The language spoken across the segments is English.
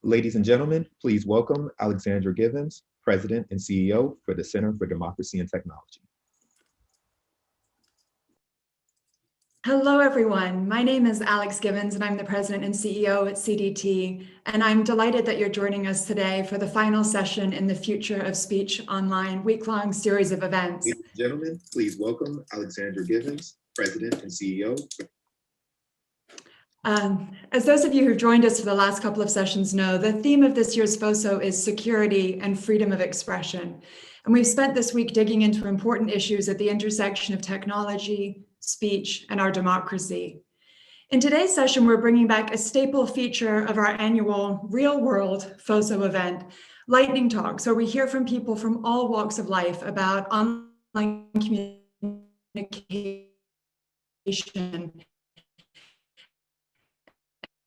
Ladies and gentlemen, please welcome Alexandra Givens, President and CEO for the Center for Democracy and Technology. Hello, everyone. My name is Alex Givens, and I'm the President and CEO at CDT. And I'm delighted that you're joining us today for the final session in the Future of Speech Online week-long series of events. Ladies and gentlemen, please welcome Alexandra Givens, President and CEO. As those of you who've joined us for the last couple of sessions know, the theme of this year's FOSO is security and freedom of expression. And we've spent this week digging into important issues at the intersection of technology, speech, and our democracy. In today's session, we're bringing back a staple feature of our annual real-world FOSO event, Lightning Talks, where we hear from people from all walks of life about online communication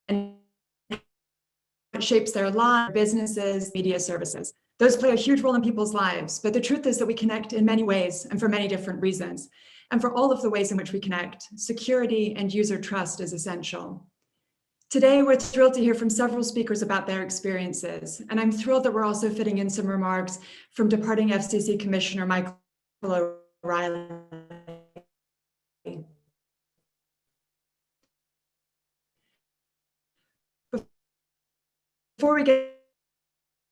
and what shapes their lives, businesses, media services. Those play a huge role in people's lives, but the truth is that we connect in many ways and for many different reasons. And for all of the ways in which we connect, security and user trust is essential. Today, we're thrilled to hear from several speakers about their experiences, and I'm thrilled that we're also fitting in some remarks from departing FCC Commissioner Michael O'Reilly. Before we get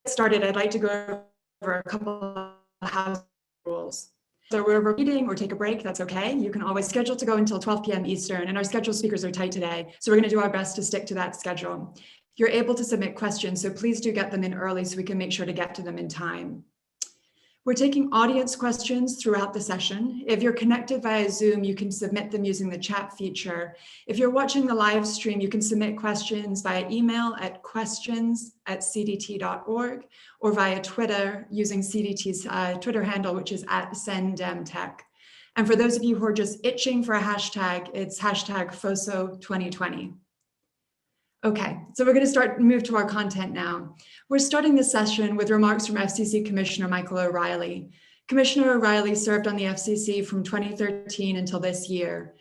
started, I'd like to go over a couple of house rules. So we're repeating or take a break, that's okay. You can always schedule to go until 12 p.m. Eastern, and our scheduled speakers are tight today, so we're going to do our best to stick to that schedule. You're able to submit questions, so please do get them in early so we can make sure to get to them in time. We're taking audience questions throughout the session. If you're connected via Zoom, you can submit them using the chat feature. If you're watching the live stream, you can submit questions via email at questions@cdt.org or via Twitter using CDT's Twitter handle, which is @SendDemTech. And for those of you who are just itching for a hashtag, it's hashtag FOSO2020. Okay, so we're going to move to our content now. We're starting this session with remarks from FCC Commissioner Michael O'Reilly. Commissioner O'Reilly served on the FCC from 2013 until this year.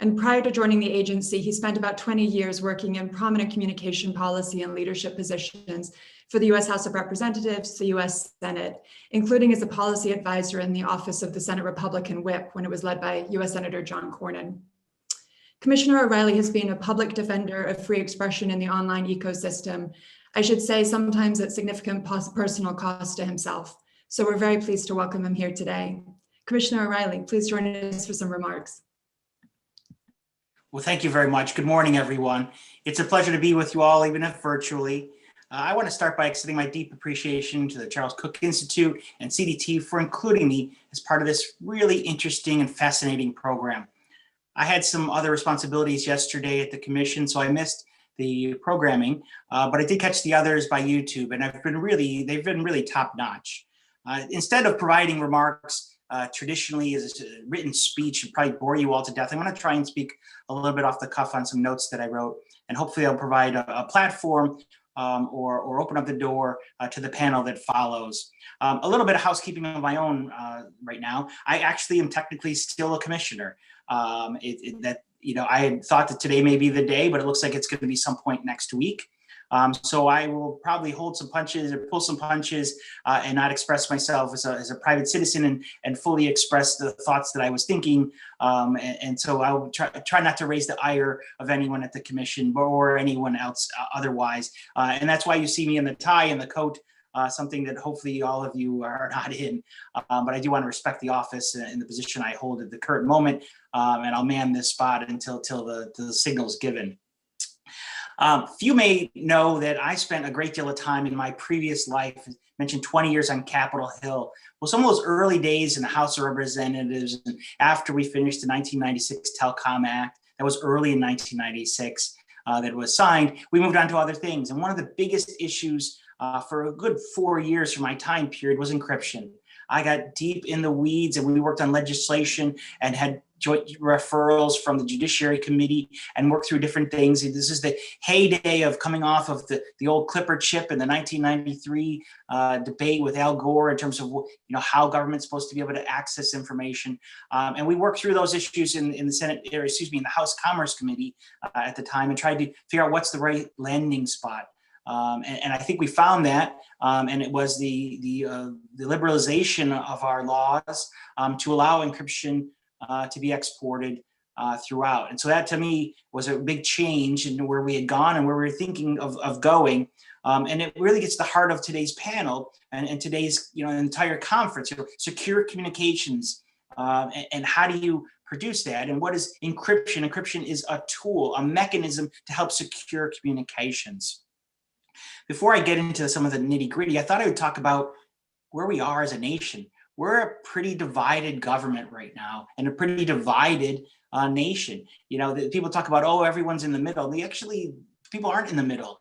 And prior to joining the agency, he spent about 20 years working in prominent communication policy and leadership positions for the US House of Representatives, the US Senate, including as a policy advisor in the office of the Senate Republican Whip when it was led by US Senator John Cornyn. Commissioner O'Reilly has been a public defender of free expression in the online ecosystem. I should say sometimes at significant personal cost to himself. So we're very pleased to welcome him here today. Commissioner O'Reilly, please join us for some remarks. Well, thank you very much. Good morning, everyone. It's a pleasure to be with you all, even if virtually. I want to start by extending my deep appreciation to the Charles Cook Institute and CDT for including me as part of this really interesting and fascinating program. I had some other responsibilities yesterday at the commission, so I missed the programming, but I did catch the others by YouTube, and they've been really top notch. Instead of providing remarks traditionally as a written speech and probably bore you all to death, I'm going to try and speak a little bit off the cuff on some notes that I wrote, and hopefully I'll provide a platform or open up the door to the panel that follows. A little bit of housekeeping of my own right now. I actually am technically still a commissioner. I had thought that today may be the day, but it looks like it's going to be some point next week. So I will probably hold some punches or pull some punches and not express myself as a private citizen and fully express the thoughts that I was thinking. And so I will try not to raise the ire of anyone at the commission or anyone else otherwise. And that's why you see me in the tie and the coat, something that hopefully all of you are not in. But I do want to respect the office and the position I hold at the current moment. And I'll man this spot until the signal's given. Few may know that I spent a great deal of time in my previous life, mentioned 20 years on Capitol Hill. Well, some of those early days in the House of Representatives, and after we finished the 1996 Telecom Act, that was early in 1996, that was signed, we moved on to other things. And one of the biggest issues for a good 4 years from my time period was encryption. I got deep in the weeds and we worked on legislation and had joint referrals from the Judiciary Committee and worked through different things. This is the heyday of coming off of the old Clipper chip and the 1993 debate with Al Gore in terms of how government's supposed to be able to access information. And we worked through those issues in the Senate, in the House Commerce Committee at the time and tried to figure out what's the right landing spot. And I think we found that, and it was the liberalization of our laws to allow encryption to be exported throughout. And so that to me was a big change in where we had gone and where we were thinking of going. And it really gets to the heart of today's panel and today's entire conference, secure communications, and how do you produce that, and what is encryption? Encryption is a tool, a mechanism to help secure communications. Before I get into some of the nitty-gritty, I thought I would talk about where we are as a nation. We're a pretty divided government right now, and a pretty divided nation. People talk about, oh, everyone's in the middle. People aren't in the middle.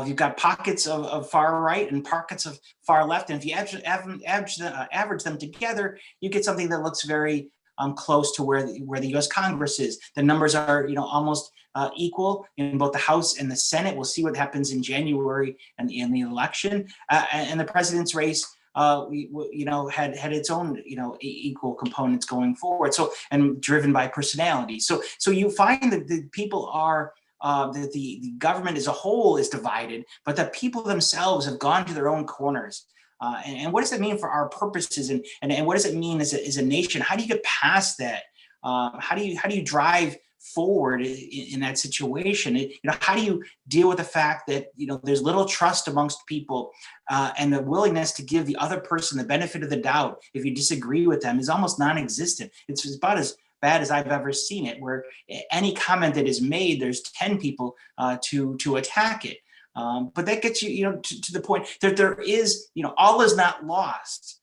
You've got pockets of far right and pockets of far left, and if you average them together, you get something that looks very close to where the U.S. Congress is. The numbers are almost equal in both the House and the Senate. We'll see what happens in January and in the election, and the president's race. Had its own equal components going forward. So, and driven by personality. So you find that the people are. That the government as a whole is divided, but the people themselves have gone to their own corners. And what does that mean for our purposes? And what does it mean as a nation? How do you get past that? How do you drive forward in that situation? How do you deal with the fact that there's little trust amongst people, and the willingness to give the other person the benefit of the doubt if you disagree with them is almost non-existent. It's about as bad as I've ever seen it, where any comment that is made, there's 10 people to attack it. But that gets you, to the point that there is, all is not lost.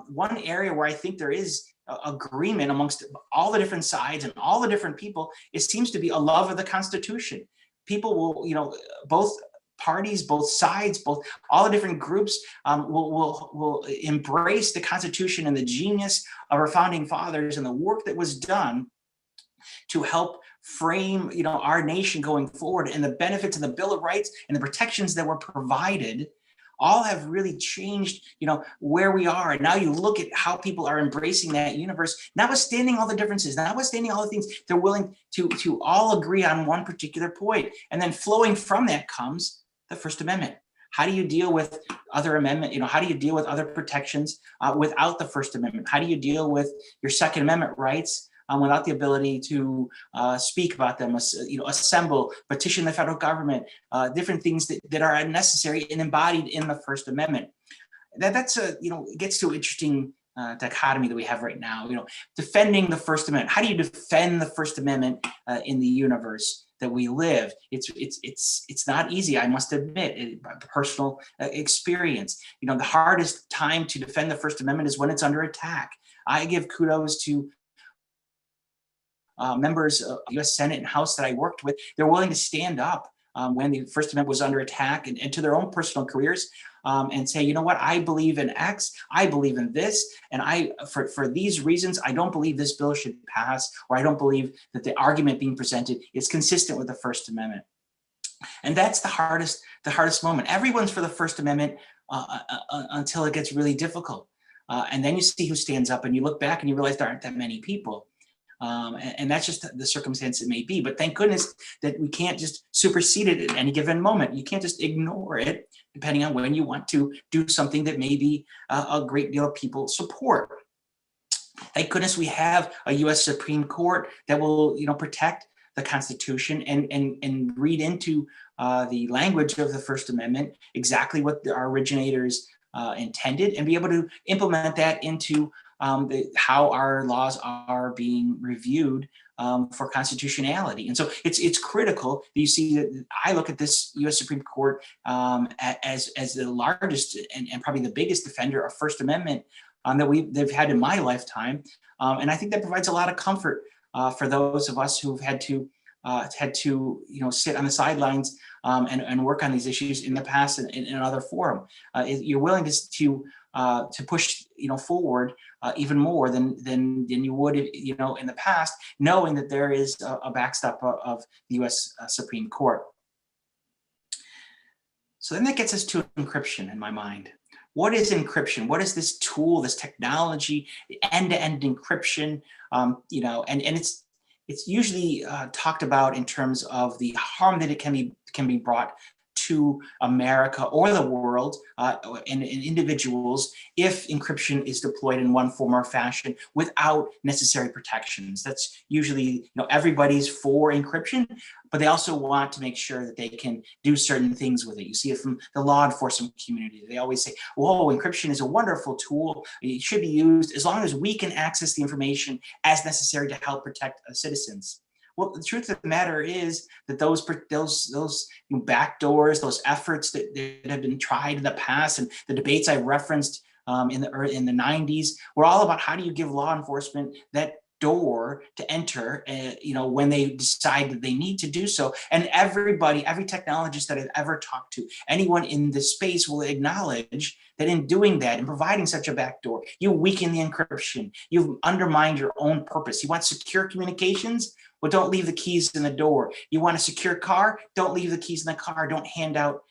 One area where I think there is agreement amongst all the different sides and all the different people, it seems to be a love of the Constitution. People will, both parties, both sides, all the different groups will embrace the Constitution and the genius of our founding fathers and the work that was done to help frame, our nation going forward, and the benefits of the Bill of Rights and the protections that were provided all have really changed, where we are. And now you look at how people are embracing that universe, notwithstanding all the differences, notwithstanding all the things, they're willing to all agree on one particular point. And then flowing from that comes the First Amendment. How do you deal with other amendment? How do you deal with other protections without the First Amendment? How do you deal with your Second Amendment rights without the ability to speak about them, assemble, petition the federal government, different things that are necessary and embodied in the First Amendment? That's it gets to an interesting dichotomy that we have right now. Defending the First Amendment. How do you defend the First Amendment in the universe that we live? It's not easy, I must admit, personal experience. The hardest time to defend the First Amendment is when it's under attack. I give kudos to members of the U.S. Senate and House that I worked with. They're willing to stand up when the First Amendment was under attack and to their own personal careers, and say, what, I believe in X, I believe in this, and for these reasons, I don't believe this bill should pass, or I don't believe that the argument being presented is consistent with the First Amendment. And that's the hardest moment. Everyone's for the First Amendment until it gets really difficult. And then you see who stands up, and you look back and you realize there aren't that many people. And that's just the circumstance it may be. But thank goodness that we can't just supersede it at any given moment. You can't just ignore it, depending on when you want to do something that maybe a great deal of people support. Thank goodness we have a U.S. Supreme Court that will, protect the Constitution and read into the language of the First Amendment exactly what our originators intended, and be able to implement that into how our laws are being reviewed for constitutionality. And so it's critical that you see that I look at this U.S. Supreme Court as the largest and probably the biggest defender of First Amendment that they've had in my lifetime. And I think that provides a lot of comfort for those of us who've had to sit on the sidelines and work on these issues in the past and in another forum. You're willing to push forward even more than you would in the past, knowing that there is a backstop of the U.S. Supreme Court. So then that gets us to encryption in my mind. What is encryption? What is this tool, this technology, end-to-end encryption? And it's usually talked about in terms of the harm that it can be brought to America or the world and individuals if encryption is deployed in one form or fashion without necessary protections. That's usually, everybody's for encryption, but they also want to make sure that they can do certain things with it. You see it from the law enforcement community. They always say, whoa, encryption is a wonderful tool. It should be used as long as we can access the information as necessary to help protect citizens. Well, the truth of the matter is that those backdoors, those efforts that have been tried in the past, and the debates I referenced in the 90s were all about how do you give law enforcement that door to enter, when they decide that they need to do so. And every technologist that I've ever talked to, anyone in this space will acknowledge that in doing that, in providing such a backdoor, you weaken the encryption, you've undermined your own purpose. You want secure communications? Well, don't leave the keys in the door. You want a secure car? Don't leave the keys in the car. Don't hand out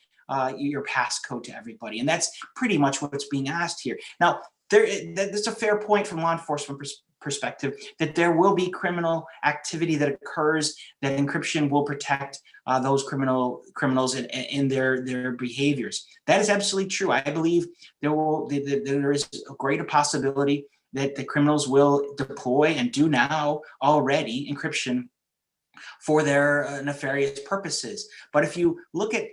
your passcode to everybody. And that's pretty much what's being asked here. Now, that's a fair point from law enforcement perspective, that there will be criminal activity that occurs, that encryption will protect those criminals in their behaviors. That is absolutely true. I believe there is a greater possibility that the criminals will deploy, and do now already, encryption for their nefarious purposes. But if you look at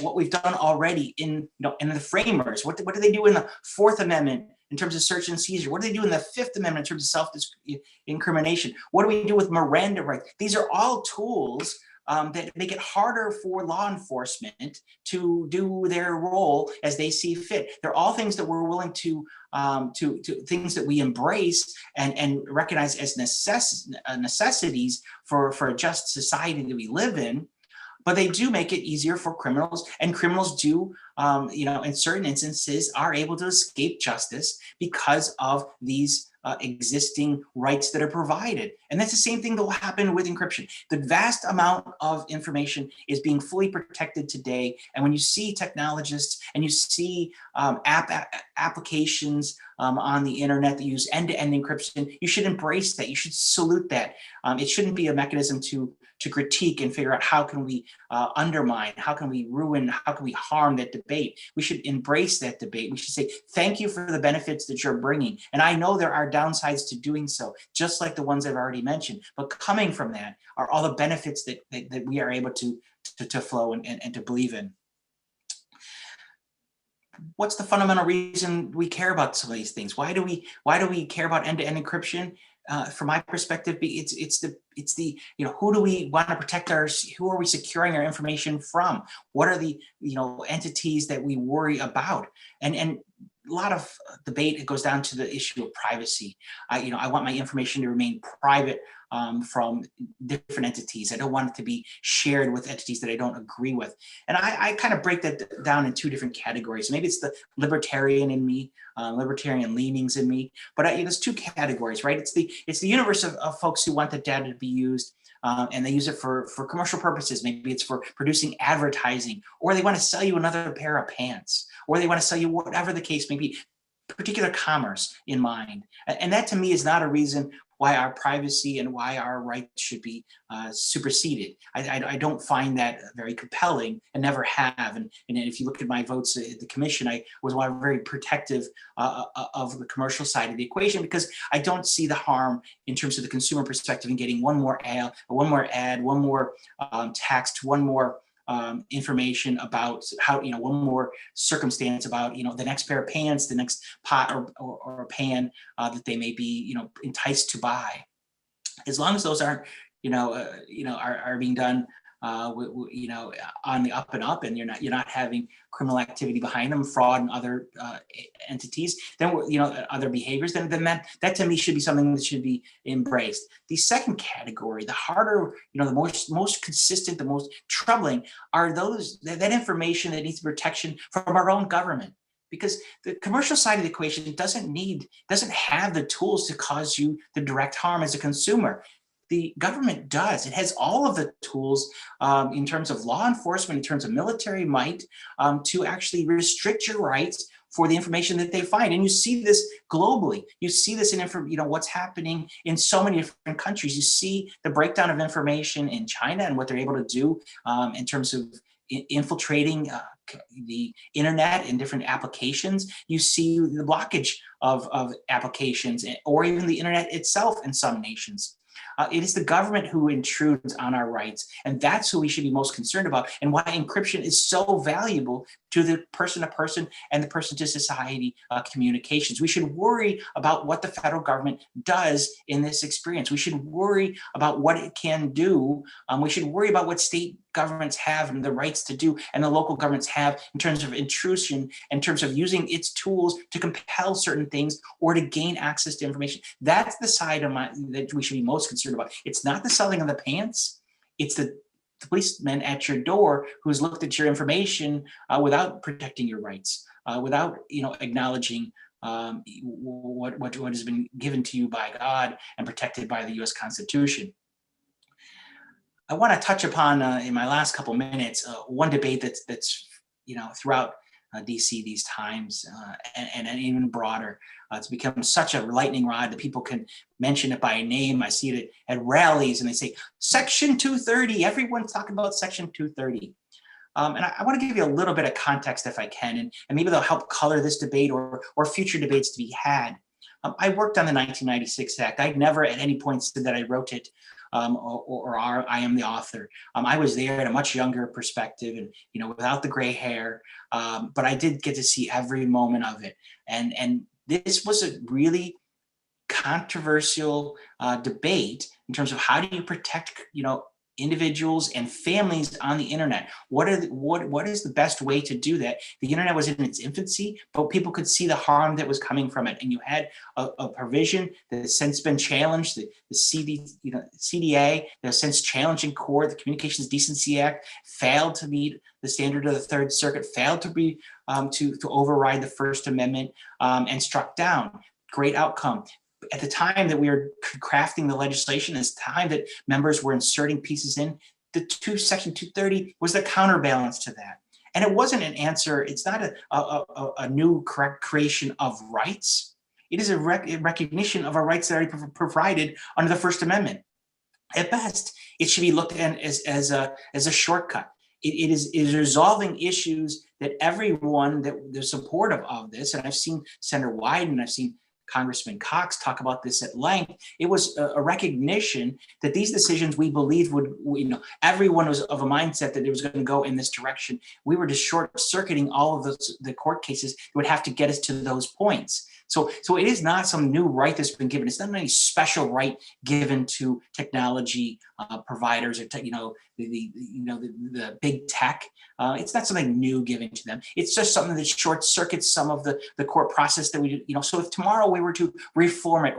what we've done already in the framers, what do they do in the Fourth Amendment in terms of search and seizure? What do they do in the Fifth Amendment in terms of self-incrimination? What do we do with Miranda rights? These are all tools that make it harder for law enforcement to do their role as they see fit. They're all things that we're willing to things that we embrace and recognize as necessities for a just society that we live in. But they do make it easier for criminals, and criminals do, in certain instances, are able to escape justice because of these existing rights that are provided. And that's the same thing that will happen with encryption. The vast amount of information is being fully protected today. And when you see technologists and you see applications on the internet that use end-to-end encryption, you should embrace that. You should salute that. It shouldn't be a mechanism to critique and figure out how can we undermine, how can we ruin, how can we harm that debate. We should embrace that debate. We should say, thank you for the benefits that you're bringing. And I know there are downsides to doing so, just like the ones I've already mentioned. But coming from that are all the benefits that we are able to flow and to believe in. What's the fundamental reason we care about some of these things? Why do we care about end-to-end encryption? From my perspective, it's the who do we want to protect who are we securing our information from? What are the entities that we worry about? And a lot of debate, it goes down to the issue of privacy. I want my information to remain private from different entities. I don't want it to be shared with entities that I don't agree with. And I kind of break that down in two different categories. Maybe it's the libertarian in me, libertarian leanings in me, but there's two categories, right? It's the universe of folks who want the data to be used and they use it for commercial purposes. Maybe it's for producing advertising, or they want to sell you another pair of pants, or they want to sell you whatever the case may be, particular commerce in mind. And that to me is not a reason why our privacy and why our rights should be superseded. I don't find that very compelling, and never have. And if you look at my votes at the commission, I was very protective of the commercial side of the equation, because I don't see the harm in terms of the consumer perspective in getting one more ad, one more text, one more information about how, one more circumstance about, the next pair of pants, the next pot or pan that they may be, enticed to buy. As long as those aren't, are being done, on the up and up, and you're not having criminal activity behind them, fraud and other entities, then other behaviors, then that to me should be something that should be embraced. The second category, the harder, the most consistent, the most troubling, are that information that needs protection from our own government. Because the commercial side of the equation doesn't have the tools to cause you the direct harm as a consumer. The government does. It has all of the tools in terms of law enforcement, in terms of military might, to actually restrict your rights for the information that they find. And you see this globally. You see this in what's happening in so many different countries. You see the breakdown of information in China and what they're able to do in terms of infiltrating the internet and different applications. You see the blockage of applications or even the internet itself in some nations. It is the government who intrudes on our rights, and that's who we should be most concerned about, and why encryption is so valuable to the person-to-person and the person-to-society communications. We should worry about what the federal government does in this experience. We should worry about what it can do. We should worry about what state governments have and the rights to do, and the local governments have in terms of intrusion, in terms of using its tools to compel certain things or to gain access to information. That's the side of that we should be most concerned about. It's not the selling of the pants. It's the policeman at your door who's looked at your information without protecting your rights, without acknowledging what has been given to you by God and protected by the U.S. Constitution. I want to touch upon in my last couple minutes one debate that's throughout DC these times and even broader. It's become such a lightning rod that people can mention it by name. I see it at rallies and they say, Section 230, everyone's talking about Section 230. And I want to give you a little bit of context if I can, and maybe they'll help color this debate or future debates to be had. I worked on the 1996 Act. I'd never at any point said that I wrote it or I am the author. I was there at a much younger perspective and, without the gray hair, but I did get to see every moment of it. And this was a really controversial debate in terms of how do you protect, individuals and families on the internet. What is the best way to do that? The internet was in its infancy, but people could see the harm that was coming from it. And you had a provision that has since been challenged, the CDA that has since challenged in court. The Communications Decency Act failed to meet the standard of the Third Circuit, failed to be to override the First Amendment and struck down. Great outcome. At the time that we were crafting the legislation, it's time that members were inserting pieces in, Section 230 was the counterbalance to that. And it wasn't an answer. It's not a new creation of rights. It is a recognition of our rights that are provided under the First Amendment. At best, it should be looked at as a shortcut. It is resolving issues that everyone that they're supportive of this, and I've seen Senator Wyden, I've seen Congressman Cox talk about this at length. It was a recognition that these decisions we believed would, everyone was of a mindset that it was going to go in this direction. We were just short-circuiting all of the court cases that would have to get us to those points. So it is not some new right that's been given. It's not any special right given to technology providers or the big tech. It's not something new given to them. It's just something that short circuits some of the court process that we So if tomorrow we were to reform it,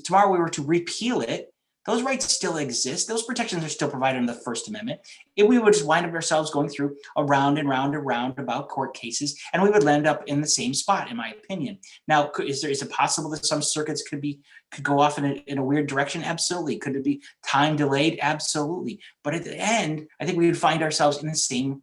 tomorrow we were to repeal it, those rights still exist. Those protections are still provided in the First Amendment. We would just wind up ourselves going through a round and round and round about court cases, and we would land up in the same spot, in my opinion. Now, is it possible that some circuits could go off in a weird direction? Absolutely. Could it be time delayed? Absolutely. But at the end, I think we would find ourselves in the same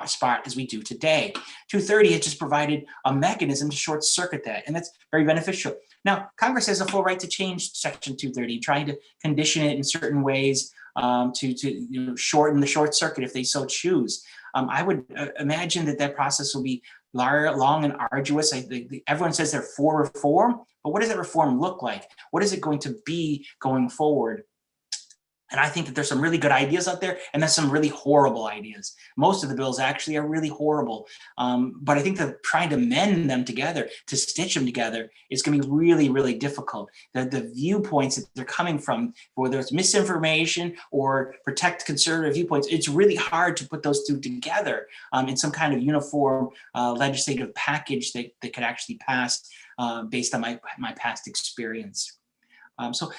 spot as we do today. 230 has just provided a mechanism to short circuit that, and that's very beneficial. Now, Congress has a full right to change Section 230, trying to condition it in certain ways to shorten the short circuit if they so choose. I would imagine that process will be long and arduous. Everyone says they're for reform, but what does that reform look like? What is it going to be going forward? And I think that there's some really good ideas out there, and there's some really horrible ideas. Most of the bills actually are really horrible. But I think that trying to mend them together, to stitch them together, is going to be really, really difficult. The viewpoints that they're coming from, whether it's misinformation or protect conservative viewpoints, it's really hard to put those two together in some kind of uniform legislative package that could actually pass based on my past experience. So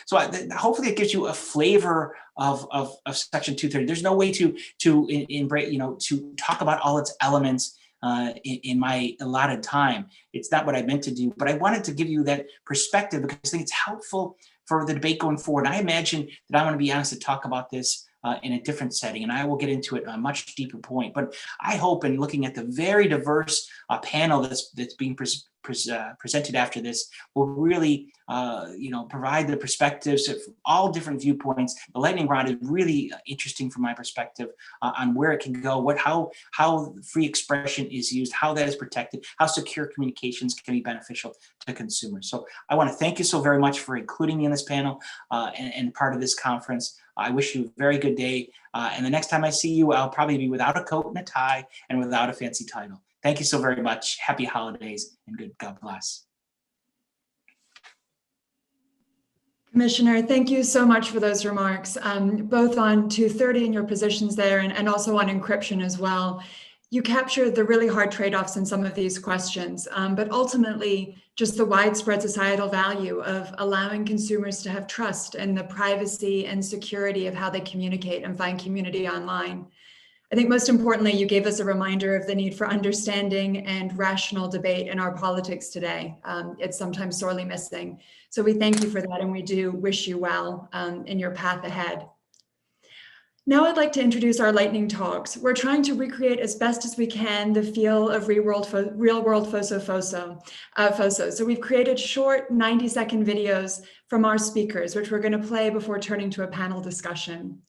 hopefully it gives you a flavor of Section 230. There's no way to embrace, to talk about all its elements in my allotted time. It's not what I meant to do, but I wanted to give you that perspective because I think it's helpful for the debate going forward. I imagine that I'm going to be asked to talk about this in a different setting, and I will get into it a much deeper point. But I hope, in looking at the very diverse panel that's being presented after this will really, provide the perspectives of all different viewpoints. The lightning round is really interesting from my perspective on where it can go, how free expression is used, how that is protected, how secure communications can be beneficial to consumers. So I want to thank you so very much for including me in this panel and part of this conference. I wish you a very good day. And the next time I see you, I'll probably be without a coat and a tie and without a fancy title. Thank you so very much. Happy holidays and God bless. Commissioner, thank you so much for those remarks, both on 230 and your positions there and also on encryption as well. You captured the really hard trade-offs in some of these questions, but ultimately just the widespread societal value of allowing consumers to have trust in the privacy and security of how they communicate and find community online. I think most importantly, you gave us a reminder of the need for understanding and rational debate in our politics today. It's sometimes sorely missing. So we thank you for that, and we do wish you well in your path ahead. Now I'd like to introduce our lightning talks. We're trying to recreate as best as we can the feel of real world FOSO. So we've created short 90-second videos from our speakers, which we're going to play before turning to a panel discussion.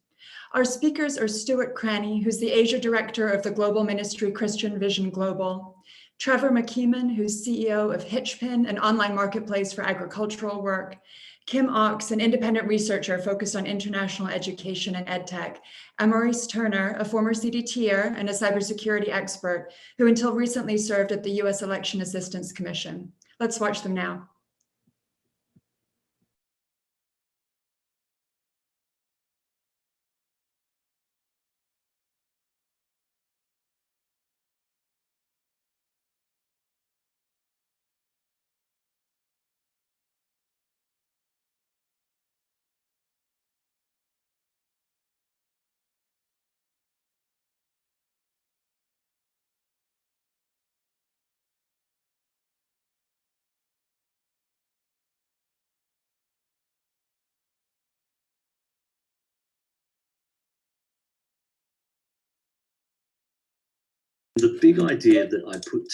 Our speakers are Stuart Craney, who's the Asia Director of the Global Ministry Christian Vision Global, Trevor McKeeman, who's CEO of Hitchpin, an online marketplace for agricultural work, Kim Ox, an independent researcher focused on international education and edtech, and Maurice Turner, a former CDTer and a cybersecurity expert who until recently served at the US Election Assistance Commission. Let's watch them now. The big idea that I put.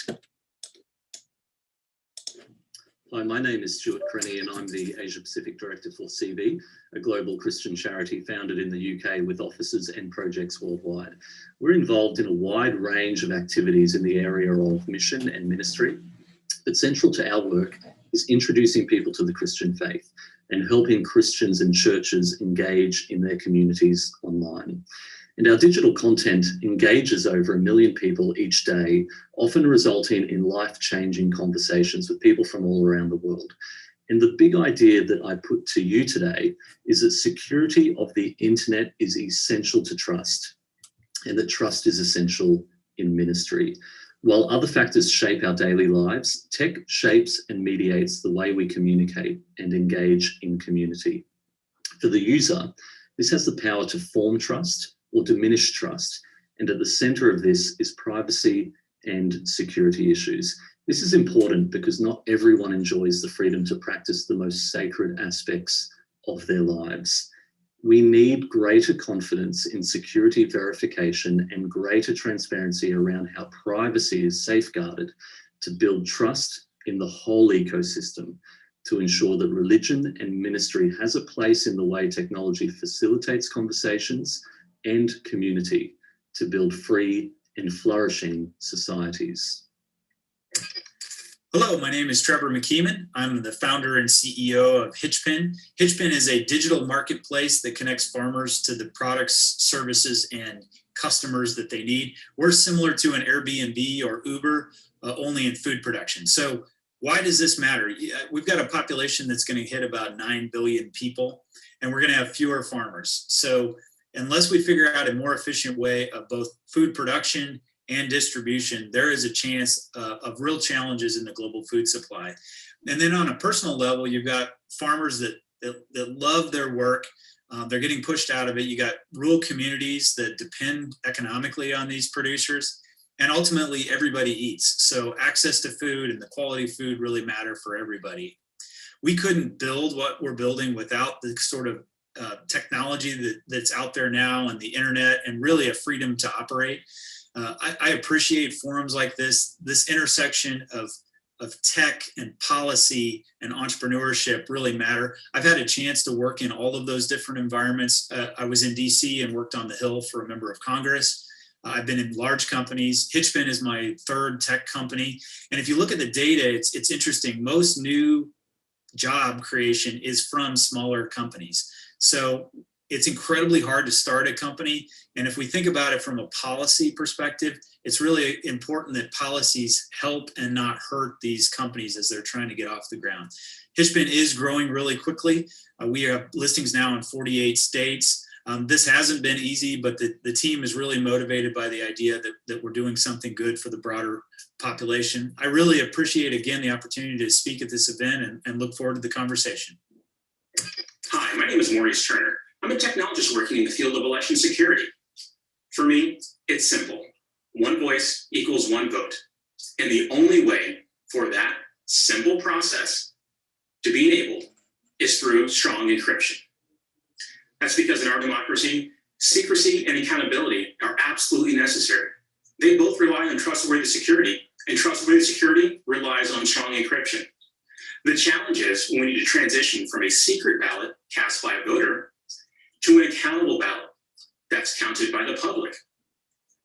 Hi, my name is Stuart Craney and I'm the Asia Pacific Director for CV, a global Christian charity founded in the UK with offices and projects worldwide. We're involved in a wide range of activities in the area of mission and ministry, but central to our work is introducing people to the Christian faith and helping Christians and churches engage in their communities online. And our digital content engages over 1 million people each day, often resulting in life-changing conversations with people from all around the world. And the big idea that I put to you today is that security of the internet is essential to trust, and that trust is essential in ministry. While other factors shape our daily lives, tech shapes and mediates the way we communicate and engage in community. For the user, this has the power to form trust or diminish trust. And at the center of this is privacy and security issues. This is important because not everyone enjoys the freedom to practice the most sacred aspects of their lives. We need greater confidence in security verification and greater transparency around how privacy is safeguarded to build trust in the whole ecosystem, to ensure that religion and ministry has a place in the way technology facilitates conversations and community to build free and flourishing societies. Hello, my name is Trevor McKeeman. I'm the founder and CEO of Hitchpin. Hitchpin is a digital marketplace that connects farmers to the products, services, and customers that they need. We're similar to an Airbnb or Uber, only in food production. So why does this matter? We've got a population that's going to hit about 9 billion people, and we're going to have fewer farmers. So unless we figure out a more efficient way of both food production and distribution, there is a chance of real challenges in the global food supply. And then on a personal level, you've got farmers that love their work. They're getting pushed out of it. You got rural communities that depend economically on these producers. And ultimately, everybody eats. So access to food and the quality of food really matter for everybody. We couldn't build what we're building without the sort of technology that's out there now and the internet and really a freedom to operate. I appreciate forums like this intersection of tech and policy and entrepreneurship really matter. I've had a chance to work in all of those different environments. I was in DC and worked on the Hill for a member of Congress. I've been in large companies. Hitchpin is my third tech company. And if you look at the data, it's interesting. Most new job creation is from smaller companies. So it's incredibly hard to start a company. And if we think about it from a policy perspective, it's really important that policies help and not hurt these companies as they're trying to get off the ground. Hitchpin is growing really quickly. We have listings now in 48 states. This hasn't been easy, but the team is really motivated by the idea that we're doing something good for the broader population. I really appreciate, again, the opportunity to speak at this event and look forward to the conversation. Hi, my name is Maurice Turner. I'm a technologist working in the field of election security. For me, it's simple. One voice equals one vote. And the only way for that simple process to be enabled is through strong encryption. That's because in our democracy, secrecy and accountability are absolutely necessary. They both rely on trustworthy security, and trustworthy security relies on strong encryption. The challenge is when we need to transition from a secret ballot cast by a voter to an accountable ballot that's counted by the public.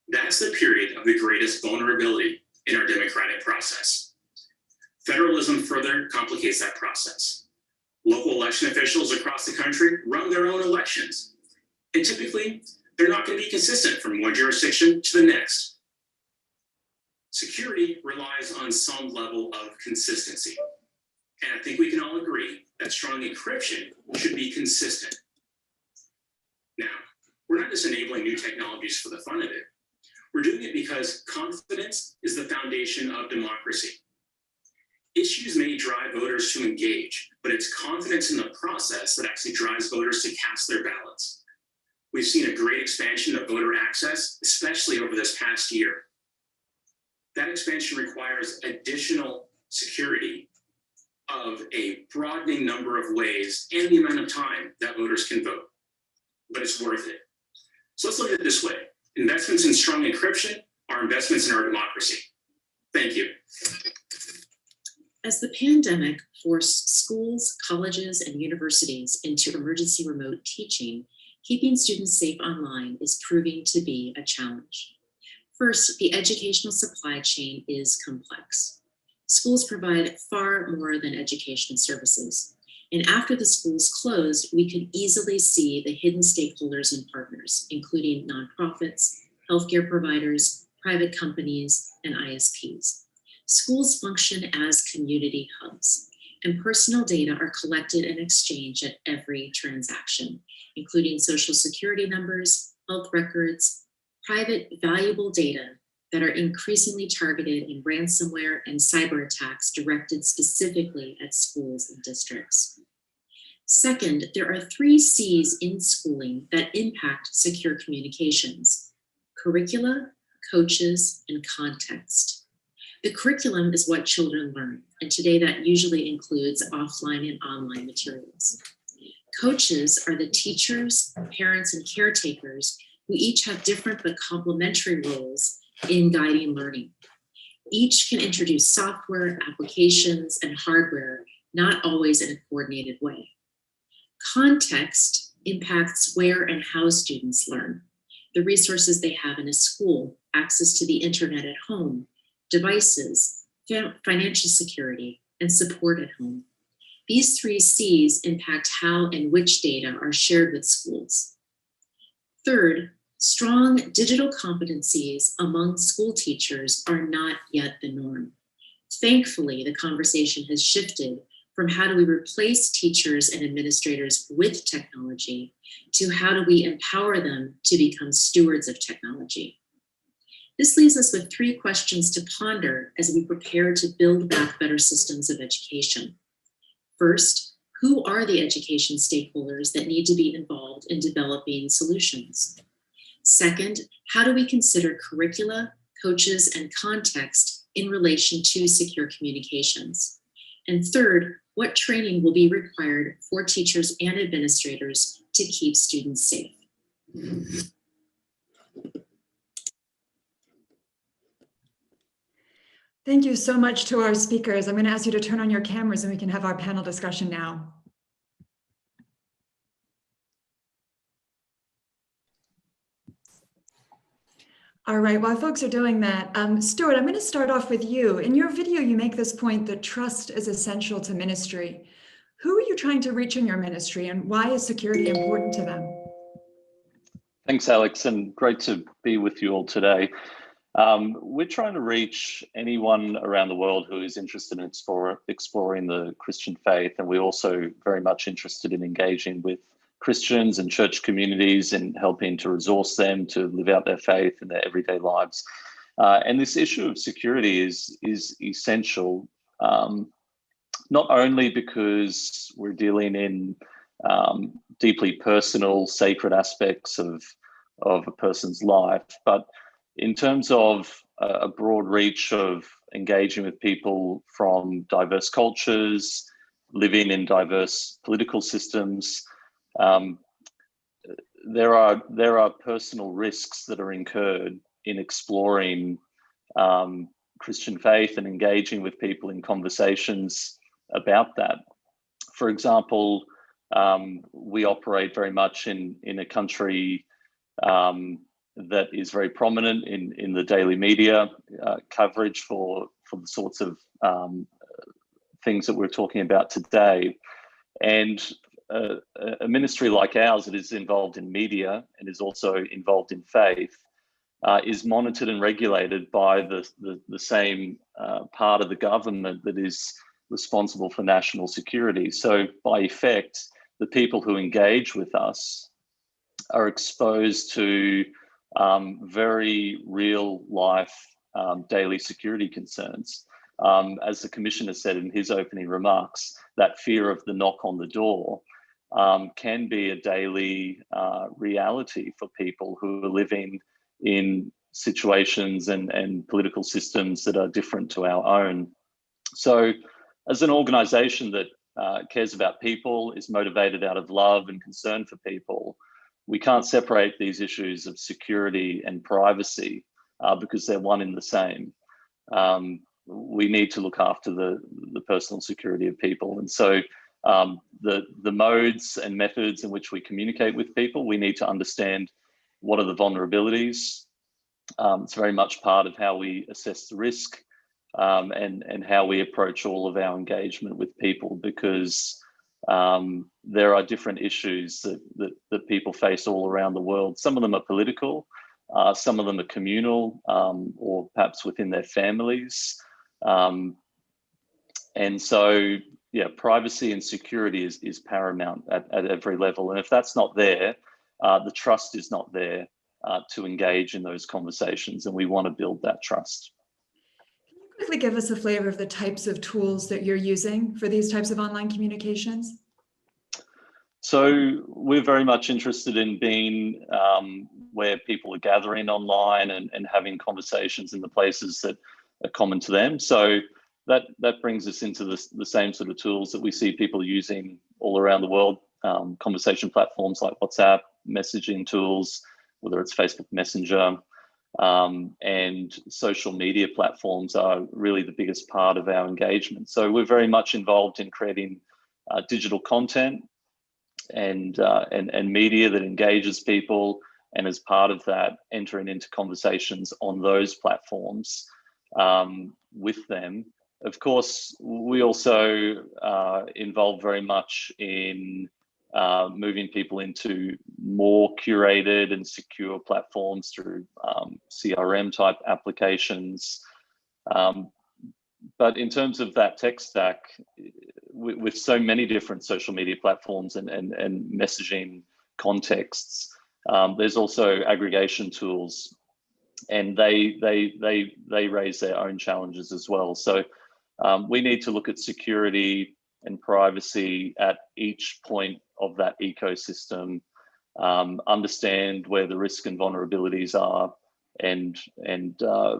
That's the period of the greatest vulnerability in our democratic process. Federalism further complicates that process. Local election officials across the country run their own elections, and typically they're not going to be consistent from one jurisdiction to the next. Security relies on some level of consistency, and I think we can all agree that strong encryption should be consistent. Now, we're not just enabling new technologies for the fun of it. We're doing it because confidence is the foundation of democracy. Issues may drive voters to engage, but it's confidence in the process that actually drives voters to cast their ballots. We've seen a great expansion of voter access, especially over this past year. That expansion requires additional security of a broadening number of ways and the amount of time that voters can vote, but it's worth it. So let's look at it this way. Investments in strong encryption are investments in our democracy. Thank you. As the pandemic forced schools, colleges, and universities into emergency remote teaching, keeping students safe online is proving to be a challenge. First, the educational supply chain is complex. Schools provide far more than education services. And after the schools closed, we could easily see the hidden stakeholders and partners, including nonprofits, healthcare providers, private companies, and ISPs. Schools function as community hubs, and personal data are collected and exchanged at every transaction, including social security numbers, health records, private valuable data that are increasingly targeted in ransomware and cyber attacks directed specifically at schools and districts. Second, there are 3 C's in schooling that impact secure communications: curricula, coaches, and context. The curriculum is what children learn, and today that usually includes offline and online materials. Coaches are the teachers, parents, and caretakers who each have different but complementary roles in guiding learning. Each can introduce software, applications, and hardware, not always in a coordinated way. Context impacts where and how students learn, the resources they have in a school, access to the internet at home, devices, financial security, and support at home. These 3 C's impact how and which data are shared with schools. Third, strong digital competencies among school teachers are not yet the norm. Thankfully, the conversation has shifted from how do we replace teachers and administrators with technology to how do we empower them to become stewards of technology. This leaves us with 3 questions to ponder as we prepare to build back better systems of education. First, who are the education stakeholders that need to be involved in developing solutions? Second, how do we consider curricula, coaches, and context in relation to secure communications? And third, what training will be required for teachers and administrators to keep students safe? Thank you so much to our speakers. I'm going to ask you to turn on your cameras and we can have our panel discussion now. All right, while folks are doing that, Stuart, I'm going to start off with you. In your video, you make this point that trust is essential to ministry. Who are you trying to reach in your ministry, and why is security important to them? Thanks, Alex, and great to be with you all today. We're trying to reach anyone around the world who is interested in exploring the Christian faith, and we're also very much interested in engaging with Christians and church communities and helping to resource them to live out their faith in their everyday lives. And this issue of security is essential, not only because we're dealing in deeply personal, sacred aspects of a person's life, but in terms of a broad reach of engaging with people from diverse cultures, living in diverse political systems, there are personal risks that are incurred in exploring Christian faith and engaging with people in conversations about that. For example, we operate very much in a country that is very prominent in the daily media coverage for the sorts of things that we're talking about today. And a ministry like ours that is involved in media and is also involved in faith is monitored and regulated by the same part of the government that is responsible for national security. So by effect, the people who engage with us are exposed to very real life daily security concerns. As the Commissioner said in his opening remarks, that fear of the knock on the door can be a daily reality for people who are living in situations and political systems that are different to our own. So as an organisation that cares about people, is motivated out of love and concern for people, we can't separate these issues of security and privacy because they're one and the same. We need to look after the personal security of people. And so the modes and methods in which we communicate with people, we need to understand what are the vulnerabilities. It's very much part of how we assess the risk and how we approach all of our engagement with people, because there are different issues that people face all around the world. Some of them are political, some of them are communal, or perhaps within their families. And so, yeah, privacy and security is paramount at every level. And if that's not there, the trust is not there to engage in those conversations, and we want to build that trust. Can you quickly give us a flavor of the types of tools that you're using for these types of online communications? So we're very much interested in being where people are gathering online and having conversations in the places that are common to them. So that brings us into the same sort of tools that we see people using all around the world, conversation platforms like WhatsApp, messaging tools, whether it's Facebook Messenger, and social media platforms are really the biggest part of our engagement. So we're very much involved in creating digital content and media that engages people, and as part of that, entering into conversations on those platforms with them. Of course, we also involve very much in moving people into more curated and secure platforms through CRM type applications. But in terms of that tech stack, with so many different social media platforms and messaging contexts, there's also aggregation tools, and they raise their own challenges as well. So we need to look at security and privacy at each point of that ecosystem, understand where the risk and vulnerabilities are, and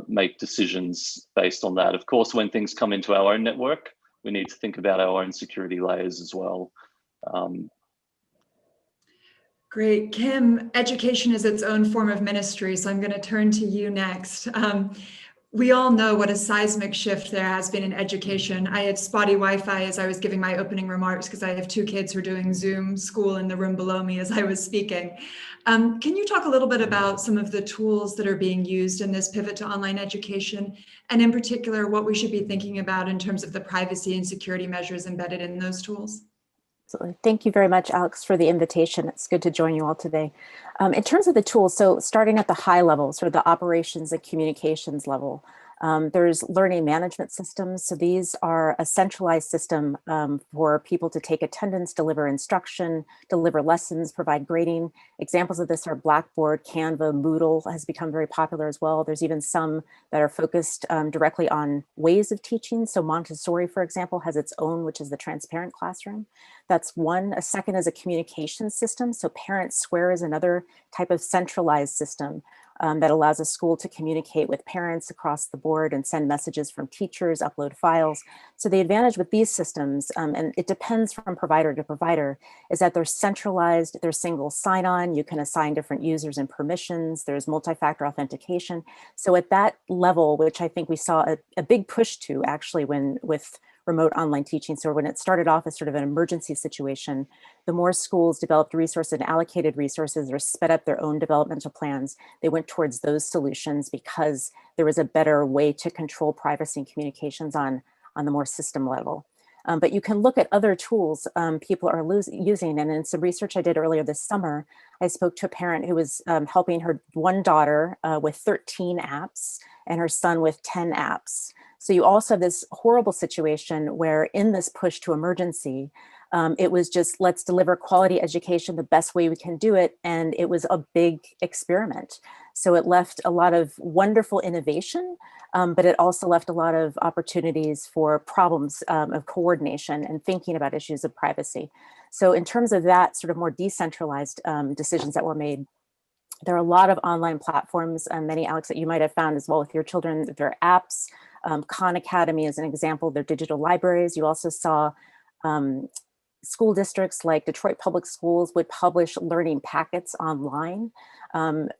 make decisions based on that. Of course, when things come into our own network, we need to think about our own security layers as well. Great. Kim, education is its own form of ministry, so I'm going to turn to you next. We all know what a seismic shift there has been in education. I had spotty Wi-Fi as I was giving my opening remarks because I have two kids who are doing Zoom school in the room below me as I was speaking. Can you talk a little bit about some of the tools that are being used in this pivot to online education, and in particular, what we should be thinking about in terms of the privacy and security measures embedded in those tools? Absolutely. Thank you very much, Alex, for the invitation. It's good to join you all today. In terms of the tools, so starting at the high level, sort of the operations and communications level, there's learning management systems. So these are a centralized system for people to take attendance, deliver instruction, deliver lessons, provide grading. Examples of this are Blackboard, Canva, Moodle has become very popular as well. There's even some that are focused directly on ways of teaching. So Montessori, for example, has its own, which is the transparent classroom. That's one. A second is a communication system. So Parent Square is another type of centralized system that allows a school to communicate with parents across the board and send messages from teachers, upload files. So the advantage with these systems, and it depends from provider to provider, is that they're centralized, they're single sign-on, you can assign different users and permissions, there's multi-factor authentication. So at that level, which I think we saw a big push to actually with remote online teaching. So when it started off as sort of an emergency situation, the more schools developed resources and allocated resources or sped up their own developmental plans, they went towards those solutions because there was a better way to control privacy and communications on the more system level. But you can look at other tools people are using. And in some research I did earlier this summer, I spoke to a parent who was helping her one daughter with 13 apps and her son with 10 apps. So you also have this horrible situation where in this push to emergency, it was just, let's deliver quality education the best way we can do it. And it was a big experiment. So it left a lot of wonderful innovation, but it also left a lot of opportunities for problems of coordination and thinking about issues of privacy. So in terms of that sort of more decentralized decisions that were made, there are a lot of online platforms, many, Alex, that you might have found as well with your children. There are apps. Khan Academy is an example. They're digital libraries. You also saw school districts like Detroit Public Schools would publish learning packets online.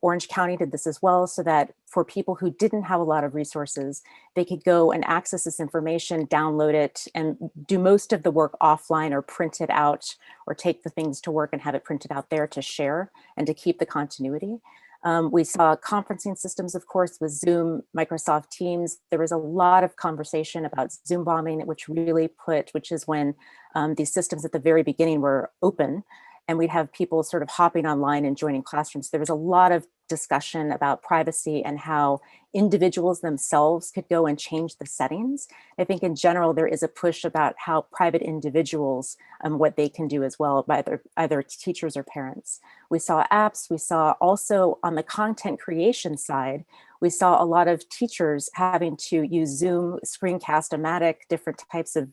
Orange County did this as well, so that for people who didn't have a lot of resources, they could go and access this information, download it, and do most of the work offline or print it out, or take the things to work and have it printed out there to share and to keep the continuity. We saw conferencing systems, of course, with Zoom, Microsoft Teams. There was a lot of conversation about Zoom bombing, which is when these systems at the very beginning were open, and we'd have people sort of hopping online and joining classrooms. There was a lot of discussion about privacy and how individuals themselves could go and change the settings. I think in general, there is a push about how private individuals, what they can do as well, by either teachers or parents. We saw apps. We saw also on the content creation side, we saw a lot of teachers having to use Zoom, Screencast-O-Matic, different types of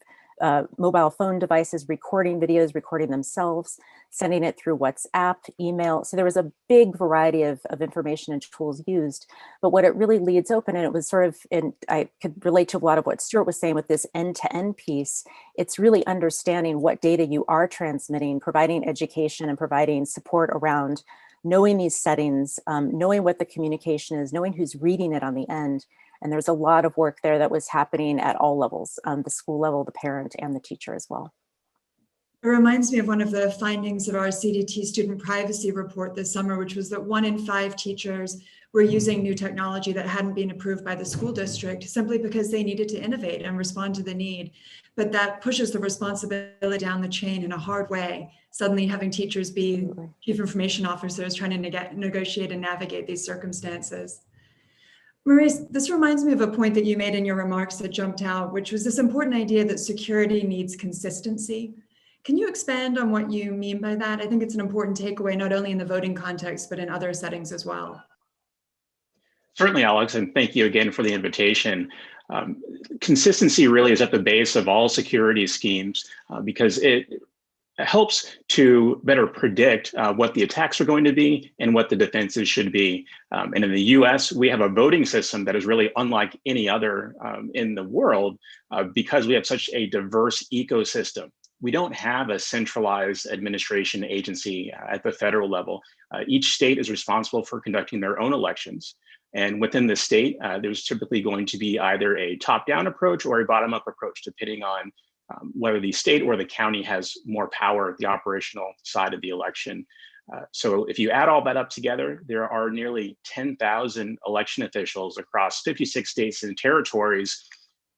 mobile phone devices, recording videos, recording themselves, sending it through WhatsApp, email. So there was a big variety of information and tools used. But what it really leads open, and it was sort of, and I could relate to a lot of what Stuart was saying with this end-to-end piece, it's really understanding what data you are transmitting, providing education and providing support around knowing these settings, knowing what the communication is, knowing who's reading it on the end. And there's a lot of work there that was happening at all levels, the school level, the parent, and the teacher as well. It reminds me of one of the findings of our CDT student privacy report this summer, which was that 1 in 5 teachers were using new technology that hadn't been approved by the school district simply because they needed to innovate and respond to the need. But that pushes the responsibility down the chain in a hard way, suddenly having teachers be chief information officers trying to negotiate and navigate these circumstances. Maurice, this reminds me of a point that you made in your remarks that jumped out, which was this important idea that security needs consistency. Can you expand on what you mean by that? I think it's an important takeaway, not only in the voting context, but in other settings as well. Certainly, Alex, and thank you again for the invitation. Consistency really is at the base of all security schemes because it helps to better predict what the attacks are going to be and what the defenses should be. And in the US, we have a voting system that is really unlike any other in the world because we have such a diverse ecosystem. we don't have a centralized administration agency at the federal level. Each state is responsible for conducting their own elections. And within the state, there's typically going to be either a top-down approach or a bottom-up approach, depending on whether the state or the county has more power at the operational side of the election. So if you add all that up together, there are nearly 10,000 election officials across 56 states and territories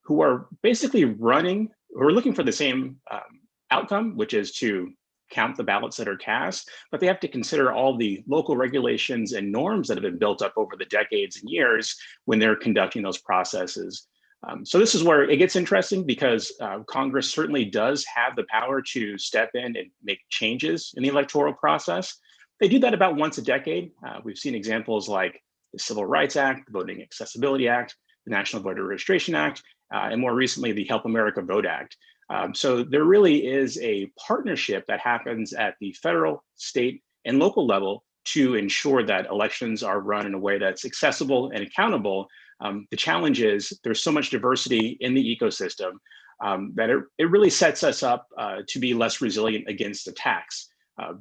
who are basically who are looking for the same outcome, which is to count the ballots that are cast, but they have to consider all the local regulations and norms that have been built up over the decades and years when they're conducting those processes. So this is where it gets interesting, because Congress certainly does have the power to step in and make changes in the electoral process. They do that about once a decade. We've seen examples like the Civil Rights Act, the Voting Accessibility Act, the National Voter Registration Act, and more recently, the Help America Vote Act. So there really is a partnership that happens at the federal, state, and local level to ensure that elections are run in a way that's accessible and accountable. The challenge is there's so much diversity in the ecosystem that it really sets us up to be less resilient against attacks.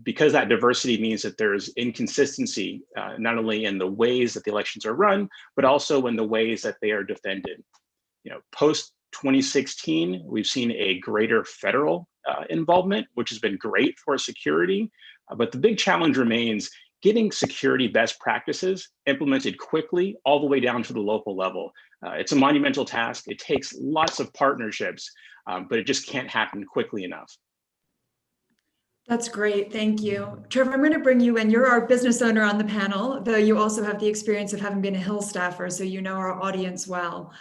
Because that diversity means that there's inconsistency, not only in the ways that the elections are run, but also in the ways that they are defended. Post 2016, we've seen a greater federal involvement, which has been great for security. But the big challenge remains getting security best practices implemented quickly all the way down to the local level. It's a monumental task. It takes lots of partnerships, but it just can't happen quickly enough. That's great. Thank you. Trevor, I'm going to bring you in. You're our business owner on the panel, though you also have the experience of having been a Hill staffer, so you know our audience well.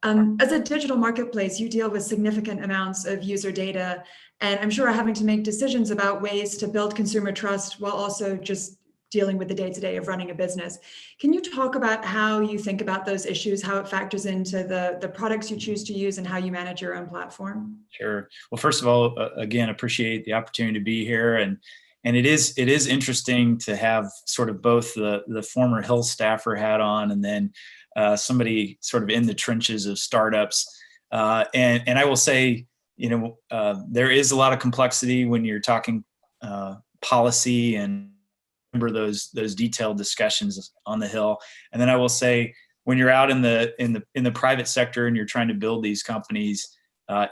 As a digital marketplace, you deal with significant amounts of user data, and I'm sure are having to make decisions about ways to build consumer trust while also just dealing with the day-to-day of running a business. Can you talk about how you think about those issues, how it factors into the products you choose to use and how you manage your own platform? Sure. Well, first of all, again, appreciate the opportunity to be here. And it is interesting to have sort of both the former Hill staffer hat on and then somebody sort of in the trenches of startups. And I will say, there is a lot of complexity when you're talking policy and remember those detailed discussions on the Hill. And then I will say, when you're out in the private sector and you're trying to build these companies,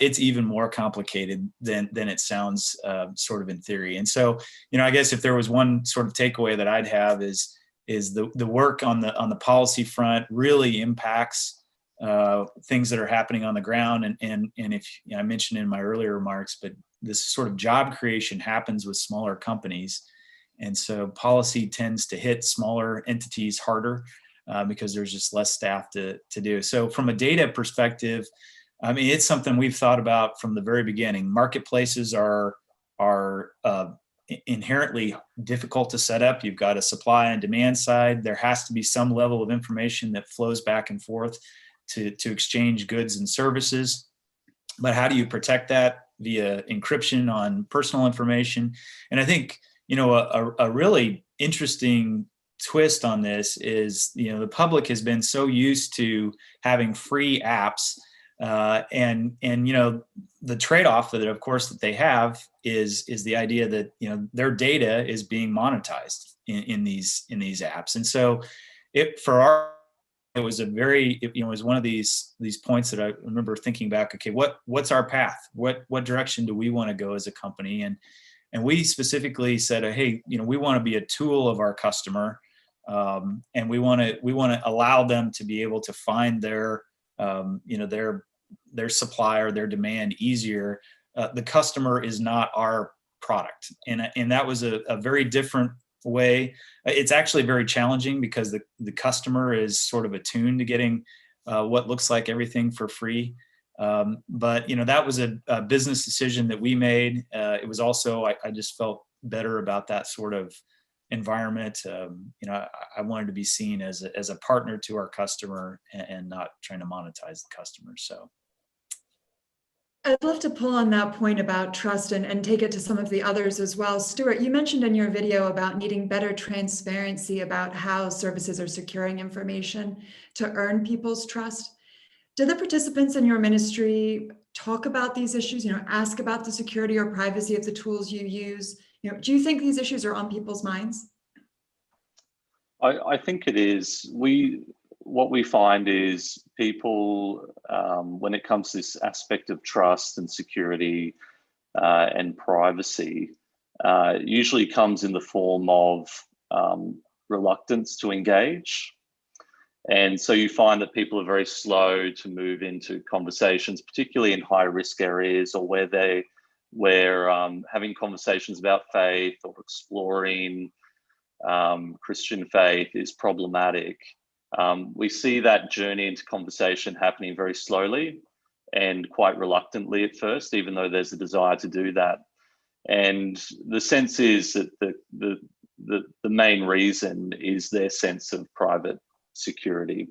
it's even more complicated than it sounds sort of in theory. And so, I guess if there was one sort of takeaway that I'd have is the work on the policy front really impacts things that are happening on the ground. And if I mentioned in my earlier remarks, but this sort of job creation happens with smaller companies. And so policy tends to hit smaller entities harder because there's just less staff to do. So from a data perspective, I mean, it's something we've thought about from the very beginning. Marketplaces are inherently difficult to set up. You've got a supply and demand side. There has to be some level of information that flows back and forth to exchange goods and services. But how do you protect that via encryption on personal information? And I think, a really interesting twist on this is, the public has been so used to having free apps, and the trade-off that, of course, that they have is the idea that their data is being monetized in these apps. And so, it was one of these points that I remember thinking back. Okay, what's our path? What direction do we want to go as a company? And we specifically said, hey, we want to be a tool of our customer, and we want to allow them to be able to find their supplier, their demand easier. The customer is not our product, and that was a very different way. It's actually very challenging because the customer is sort of attuned to getting what looks like everything for free. But that was a business decision that we made. It was also, I just felt better about that sort of environment. I wanted to be seen as a partner to our customer and not trying to monetize the customer. So I'd love to pull on that point about trust and take it to some of the others as well. Stuart, you mentioned in your video about needing better transparency about how services are securing information to earn people's trust. Do the participants in your ministry talk about these issues, ask about the security or privacy of the tools you use? Do you think these issues are on people's minds? I think it is. What we find is people, when it comes to this aspect of trust and security and privacy, usually comes in the form of reluctance to engage. And so you find that people are very slow to move into conversations, particularly in high risk areas or where having conversations about faith or exploring Christian faith is problematic. We see that journey into conversation happening very slowly and quite reluctantly at first, even though there's a desire to do that. And the sense is that the main reason is their sense of private security,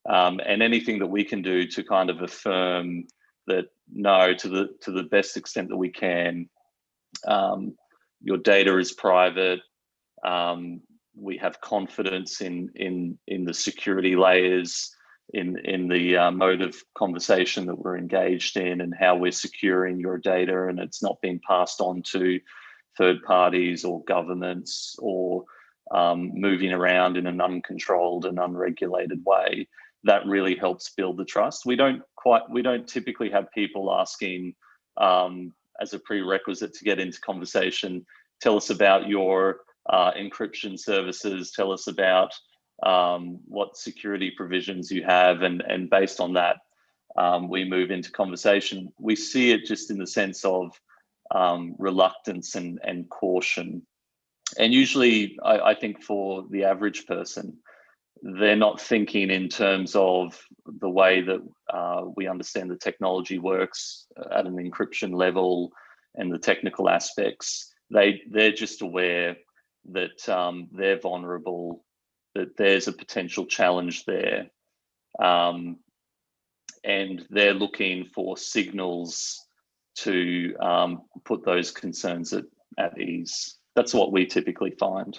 and anything that we can do to kind of affirm that no, to the best extent that we can, your data is private. We have confidence in the security layers, in the mode of conversation that we're engaged in, and how we're securing your data, and it's not being passed on to third parties or governments or moving around in an uncontrolled and unregulated way. That really helps build the trust. We don't typically have people asking as a prerequisite to get into conversation, tell us about your encryption services, tell us about what security provisions you have, and based on that, we move into conversation. We see it just in the sense of reluctance and caution. And usually, I think for the average person, they're not thinking in terms of the way that we understand the technology works at an encryption level and the technical aspects. They're just aware that they're vulnerable, that there's a potential challenge there, and they're looking for signals to put those concerns at ease. That's what we typically find.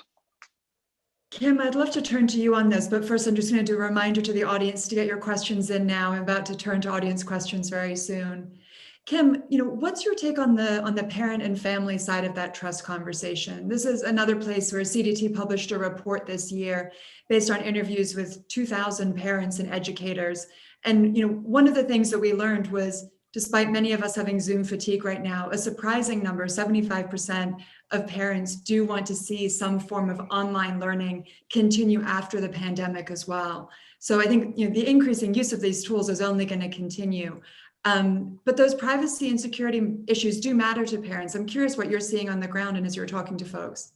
Kim, I'd love to turn to you on this, but first I'm just going to do a reminder to the audience to get your questions in now. I'm about to turn to audience questions very soon. Kim, what's your take on the parent and family side of that trust conversation? This is another place where CDT published a report this year based on interviews with 2,000 parents and educators. And one of the things that we learned was, despite many of us having Zoom fatigue right now, a surprising number, 75% of parents do want to see some form of online learning continue after the pandemic as well. So I think the increasing use of these tools is only going to continue. But those privacy and security issues do matter to parents. I'm curious what you're seeing on the ground and as you're talking to folks.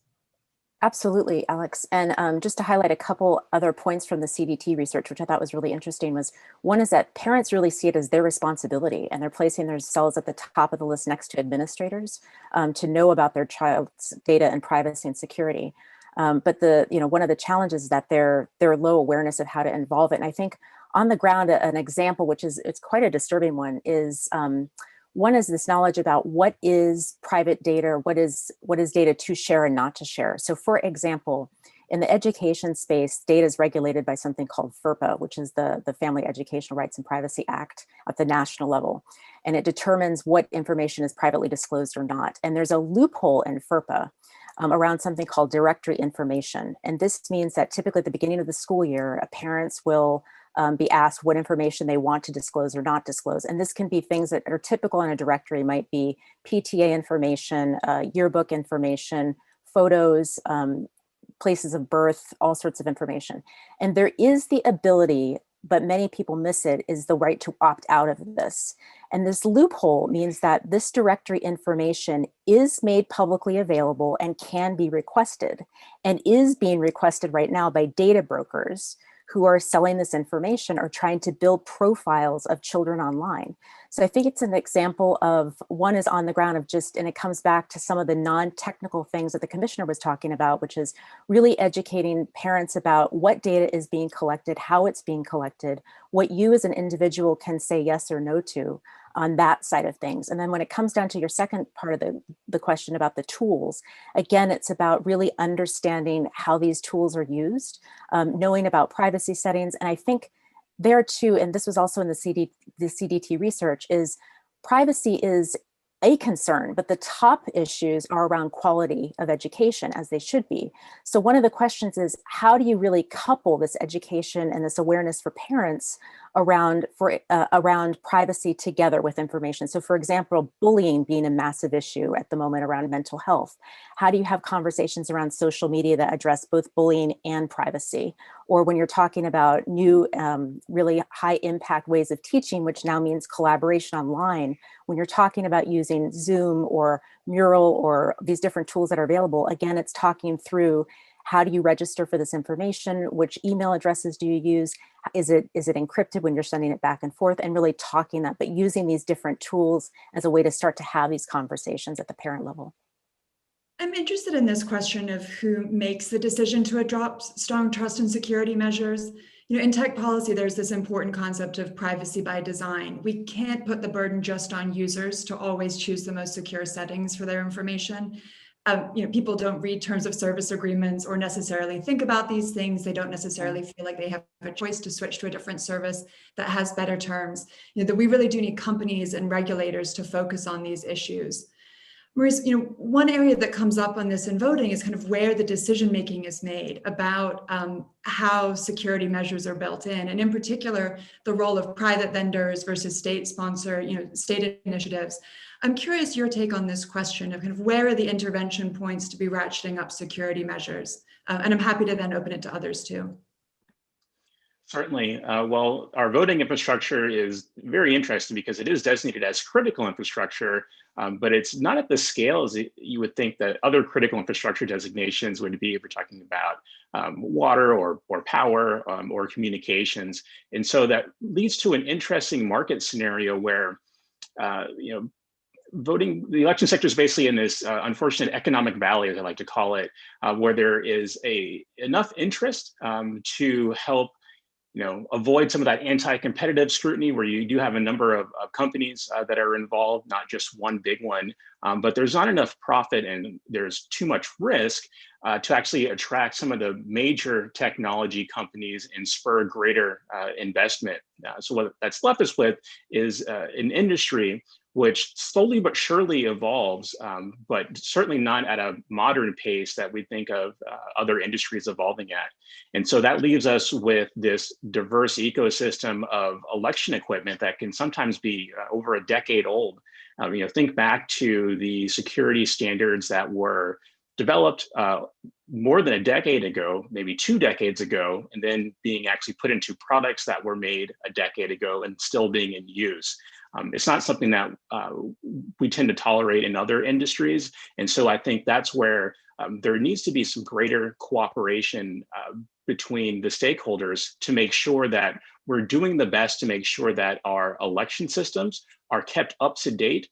Absolutely, Alex. And just to highlight a couple other points from the CDT research, which I thought was really interesting, was one is that parents really see it as their responsibility, and they're placing themselves at the top of the list next to administrators to know about their child's data and privacy and security. But one of the challenges is that their low awareness of how to involve it. And I think on the ground, an example, which is it's quite a disturbing one, is one is this knowledge about what is private data, what is data to share and not to share. So for example, in the education space, data is regulated by something called FERPA, which is the Family Educational Rights and Privacy Act at the national level. And it determines what information is privately disclosed or not. And there's a loophole in FERPA around something called directory information. And this means that typically at the beginning of the school year, parents will be asked what information they want to disclose or not disclose. And this can be things that are typical in a directory, might be PTA information, yearbook information, photos, places of birth, all sorts of information. And there is the ability, but many people miss it, is the right to opt out of this. And this loophole means that this directory information is made publicly available and can be requested, and is being requested right now by data brokers who are selling this information or trying to build profiles of children online. So I think it's an example of, one is on the ground of just, and it comes back to some of the non-technical things that the commissioner was talking about, which is really educating parents about what data is being collected, how it's being collected, what you as an individual can say yes or no to on that side of things. And then when it comes down to your second part of the question about the tools, again, it's about really understanding how these tools are used, knowing about privacy settings. And I think there too, and this was also in the CDT research, is privacy is a concern, but the top issues are around quality of education, as they should be. So one of the questions is, how do you really couple this education and this awareness for parents around privacy together with information? So for example, bullying being a massive issue at the moment around mental health. How do you have conversations around social media that address both bullying and privacy? Or when you're talking about new, really high impact ways of teaching, which now means collaboration online, when you're talking about using Zoom or Mural or these different tools that are available, again, it's talking through, how do you register for this information? Which email addresses do you use? Is it encrypted when you're sending it back and forth? And really talking that, but using these different tools as a way to start to have these conversations at the parent level. I'm interested in this question of who makes the decision to adopt strong trust and security measures. In tech policy, there's this important concept of privacy by design. We can't put the burden just on users to always choose the most secure settings for their information. People don't read terms of service agreements or necessarily think about these things. They don't necessarily feel like they have a choice to switch to a different service that has better terms. That we really do need companies and regulators to focus on these issues. Maurice, one area that comes up on this in voting is kind of where the decision making is made about how security measures are built in, and in particular, the role of private vendors versus state-sponsored, state initiatives. I'm curious your take on this question of kind of where are the intervention points to be ratcheting up security measures, and I'm happy to then open it to others too. Certainly. Well, our voting infrastructure is very interesting because it is designated as critical infrastructure, but it's not at the scale as you would think that other critical infrastructure designations would be if we're talking about water or power or communications. And so that leads to an interesting market scenario where, the election sector is basically in this unfortunate economic valley, as I like to call it, where there is enough interest to help avoid some of that anti-competitive scrutiny where you do have a number of companies that are involved, not just one big one, but there's not enough profit and there's too much risk to actually attract some of the major technology companies and spur greater investment. So what that's left us with is an industry which slowly but surely evolves, but certainly not at a modern pace that we think of other industries evolving at. And so that leaves us with this diverse ecosystem of election equipment that can sometimes be over a decade old. Think back to the security standards that were developed more than a decade ago, maybe 2 decades ago, and then being actually put into products that were made a decade ago and still being in use. It's not something that we tend to tolerate in other industries. And so I think that's where there needs to be some greater cooperation between the stakeholders to make sure that we're doing the best to make sure that our election systems are kept up to date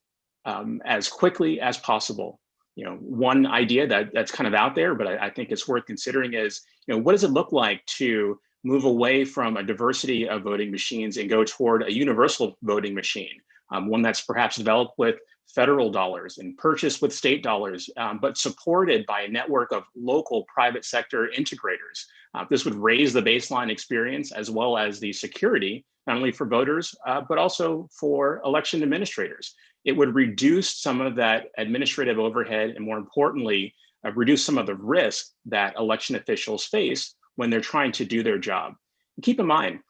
as quickly as possible. One idea that's kind of out there, but I think it's worth considering is, what does it look like to move away from a diversity of voting machines and go toward a universal voting machine, one that's perhaps developed with federal dollars and purchased with state dollars, but supported by a network of local private sector integrators. This would raise the baseline experience as well as the security, not only for voters, but also for election administrators. It would reduce some of that administrative overhead and, more importantly, reduce some of the risk that election officials face when they're trying to do their job. And keep in mind,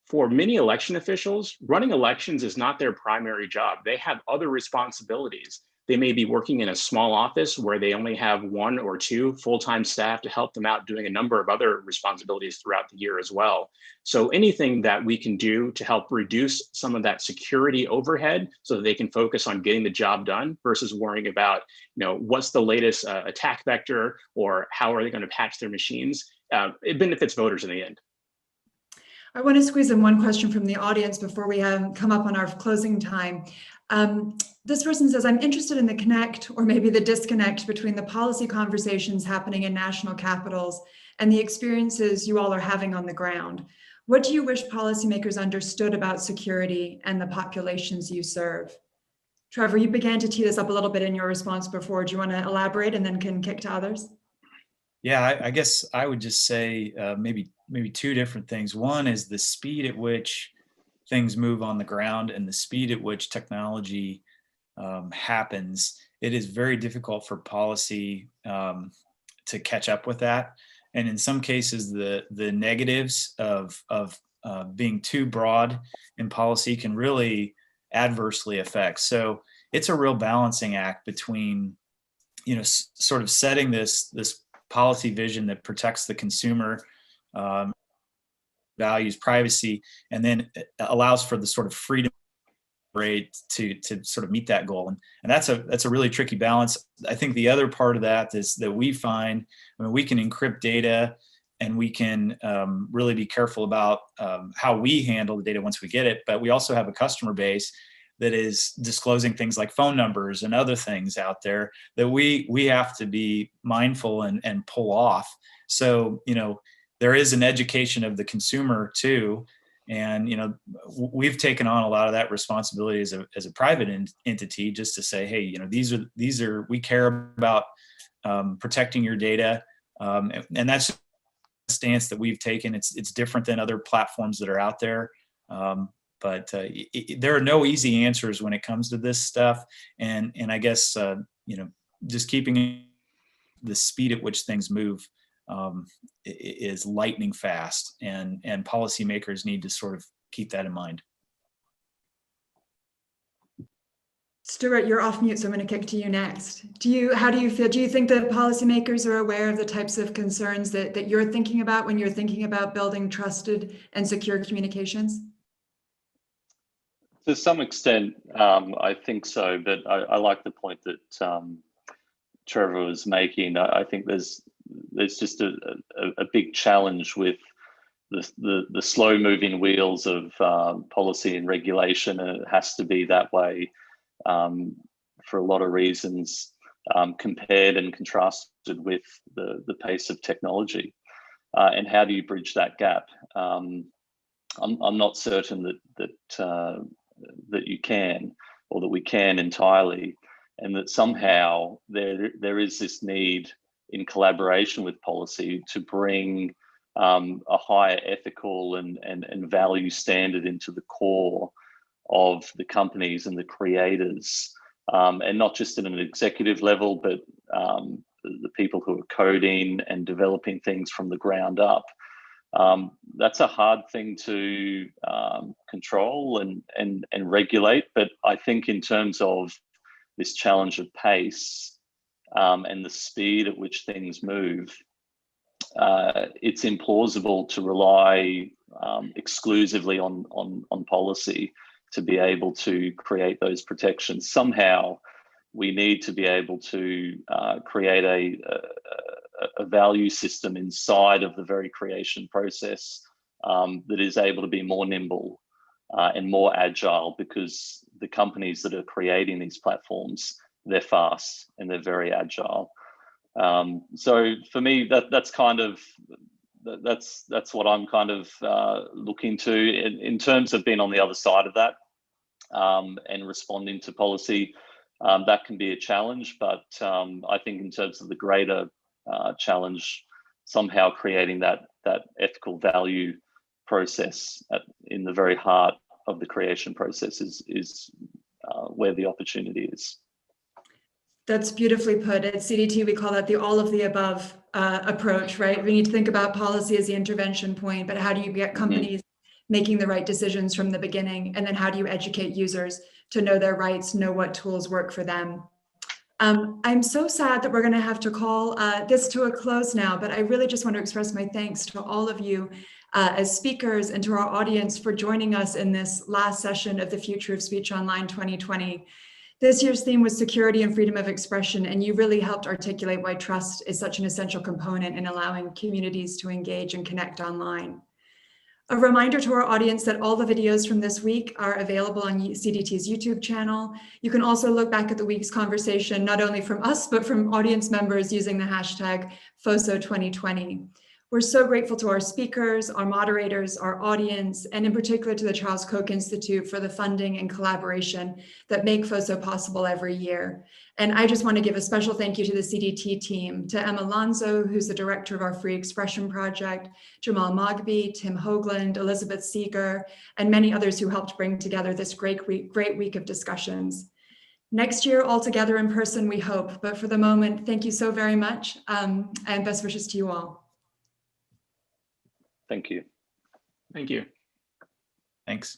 for many election officials, running elections is not their primary job. They have other responsibilities. They may be working in a small office where they only have 1 or 2 full-time staff to help them out doing a number of other responsibilities throughout the year as well. So anything that we can do to help reduce some of that security overhead so that they can focus on getting the job done versus worrying about, what's the latest attack vector or how are they going to patch their machines, it benefits voters in the end. I want to squeeze in one question from the audience before we come up on our closing time. This person says, I'm interested in the connect or maybe the disconnect between the policy conversations happening in national capitals and the experiences you all are having on the ground. What do you wish policymakers understood about security and the populations you serve? Trevor, you began to tee this up a little bit in your response before. Do you want to elaborate and then can kick to others? Yeah, I guess I would just say maybe two different things. One is the speed at which things move on the ground and the speed at which technology happens. It is very difficult for policy to catch up with that. And in some cases, the negatives of being too broad in policy can really adversely affect. So it's a real balancing act between, sort of setting this policy vision that protects the consumer, values privacy, and then allows for the sort of freedom rate to sort of meet that goal. And that's a really tricky balance. I think the other part of that is that we find, we can encrypt data, and we can really be careful about how we handle the data once we get it. But we also have a customer base that is disclosing things like phone numbers and other things out there that we have to be mindful and pull off. So, there is an education of the consumer too. And, we've taken on a lot of that responsibility as a private entity, just to say, hey, these are, we care about protecting your data. And that's a stance that we've taken. It's different than other platforms that are out there. But there are no easy answers when it comes to this stuff. And I guess, just keeping the speed at which things move is lightning fast, and policymakers need to sort of keep that in mind. Stuart, you're off mute, so I'm going to kick to you next. How do you feel? Do you think that policymakers are aware of the types of concerns that you're thinking about when you're thinking about building trusted and secure communications? To some extent, I think so, but I like the point that Trevor was making. I think there's just a big challenge with the slow-moving wheels of policy and regulation, and it has to be that way for a lot of reasons, compared and contrasted with the pace of technology. And how do you bridge that gap? I'm not certain that you can, or that we can entirely, and that somehow there is this need in collaboration with policy to bring a higher ethical and value standard into the core of the companies and the creators, and not just at an executive level, but the people who are coding and developing things from the ground up. That's a hard thing to control and regulate, but I think in terms of this challenge of pace and the speed at which things move, it's implausible to rely exclusively on policy to be able to create those protections. Somehow we need to be able to create a value system inside of the very creation process that is able to be more nimble and more agile, because the companies that are creating these platforms, they're fast and they're very agile. So for me, that's what I'm kind of looking to in terms of being on the other side of that and responding to policy. That can be a challenge, but I think in terms of the greater challenge, somehow creating that ethical value process in the very heart of the creation process is where the opportunity is. That's beautifully put. At CDT, we call that the all of the above approach, right? We need to think about policy as the intervention point, but how do you get companies making the right decisions from the beginning? And then how do you educate users to know their rights, know what tools work for them? I'm so sad that we're going to have to call this to a close now, but I really just want to express my thanks to all of you as speakers and to our audience for joining us in this last session of the Future of Speech Online 2020. This year's theme was security and freedom of expression, and you really helped articulate why trust is such an essential component in allowing communities to engage and connect online. A reminder to our audience that all the videos from this week are available on CDT's YouTube channel. You can also look back at the week's conversation, not only from us, but from audience members using the hashtag FOSO2020. We're so grateful to our speakers, our moderators, our audience, and in particular to the Charles Koch Institute for the funding and collaboration that make FOSO possible every year. And I just want to give a special thank you to the CDT team, to Emma Lonzo, who's the director of our Free Expression Project, Jamal Mogby, Tim Hoagland, Elizabeth Seeger, and many others who helped bring together this great week of discussions. Next year, all together in person, we hope. But for the moment, thank you so very much, and best wishes to you all. Thank you. Thank you. Thanks.